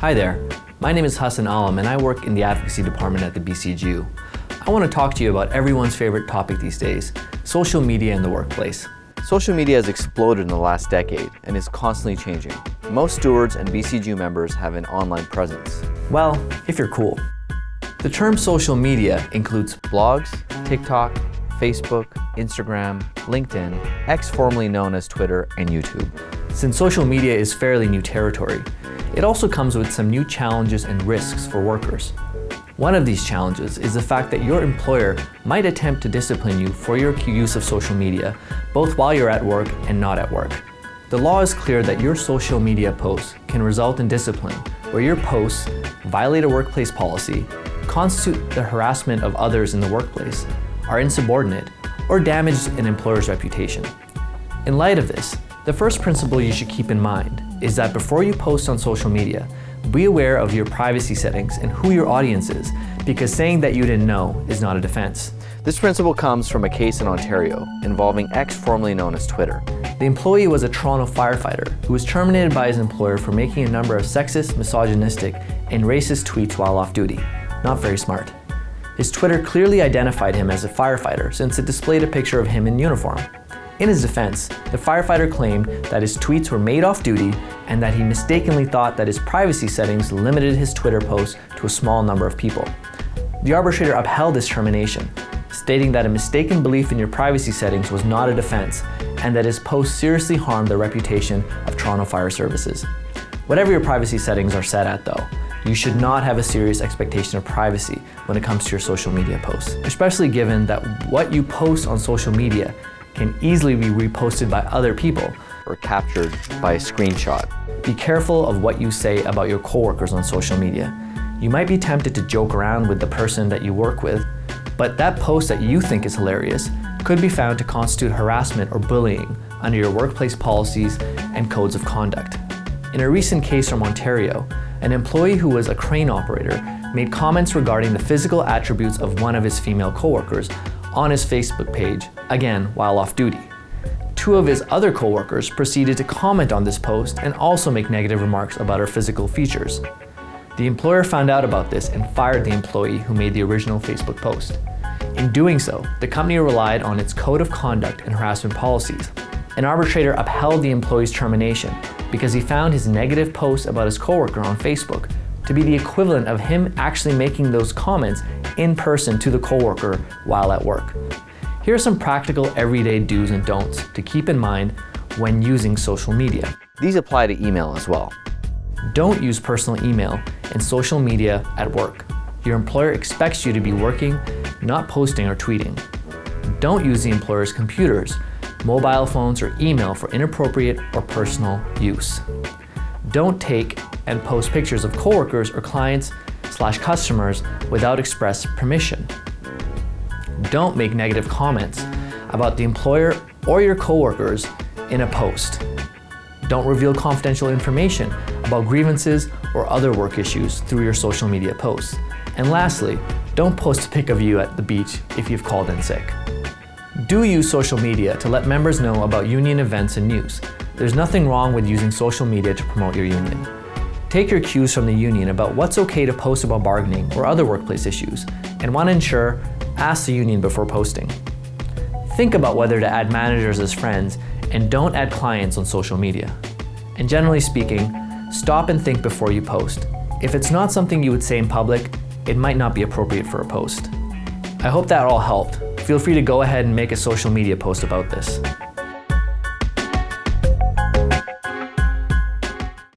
Hi there, my name is Hassan Alam and I work in the advocacy department at the BCGU. I want to talk to you about everyone's favorite topic these days, social media in the workplace. Social media has exploded in the last decade and is constantly changing. Most stewards and BCGU members have an online presence. Well, if you're cool. The term social media includes Blogs, TikTok, Facebook, Instagram, LinkedIn, X formerly known as Twitter, and YouTube. Since social media is fairly new territory, it also comes with some new challenges and risks for workers. One of these challenges is the fact that your employer might attempt to discipline you for your use of social media, both while you're at work and not at work. The law is clear that your social media posts can result in discipline, where your posts violate a workplace policy, constitute the harassment of others in the workplace, are insubordinate, or damage an employer's reputation. In light of this, the first principle you should keep in mind is that before you post on social media, be aware of your privacy settings and who your audience is, because saying that you didn't know is not a defense. This principle comes from a case in Ontario involving X formerly known as Twitter. The employee was a Toronto firefighter who was terminated by his employer for making a number of sexist, misogynistic, and racist tweets while off duty. Not very smart. His Twitter clearly identified him as a firefighter since it displayed a picture of him in uniform. In his defense, the firefighter claimed that his tweets were made off duty and that he mistakenly thought that his privacy settings limited his Twitter posts to a small number of people. The arbitrator upheld this termination, stating that a mistaken belief in your privacy settings was not a defense and that his post seriously harmed the reputation of Toronto Fire Services. Whatever your privacy settings are set at though, you should not have a serious expectation of privacy when it comes to your social media posts, especially given that what you post on social media can easily be reposted by other people or captured by a screenshot. Be careful of what you say about your coworkers on social media. You might be tempted to joke around with the person that you work with, but that post that you think is hilarious could be found to constitute harassment or bullying under your workplace policies and codes of conduct. In a recent case from Ontario, an employee who was a crane operator made comments regarding the physical attributes of one of his female coworkers on his Facebook page, again while off duty. Two of his other coworkers proceeded to comment on this post and also make negative remarks about her physical features. The employer found out about this and fired the employee who made the original Facebook post. In doing so, the company relied on its code of conduct and harassment policies. An arbitrator upheld the employee's termination because he found his negative post about his coworker on Facebook to be the equivalent of him actually making those comments in person to the coworker while at work. Here are some practical everyday do's and don'ts to keep in mind when using social media. These apply to email as well. Don't use personal email and social media at work. Your employer expects you to be working, not posting or tweeting. Don't use the employer's computers, mobile phones, or email for inappropriate or personal use. Don't take and post pictures of coworkers or clients/customers without express permission. Don't make negative comments about the employer or your coworkers in a post. Don't reveal confidential information about grievances or other work issues through your social media posts. And lastly, don't post a pic of you at the beach if you've called in sick. Do use social media to let members know about union events and news. There's nothing wrong with using social media to promote your union. Take your cues from the union about what's okay to post about bargaining or other workplace issues, and want to ensure, ask the union before posting. Think about whether to add managers as friends, and don't add clients on social media. And generally speaking, stop and think before you post. If it's not something you would say in public, it might not be appropriate for a post. I hope that all helped. Feel free to go ahead and make a social media post about this.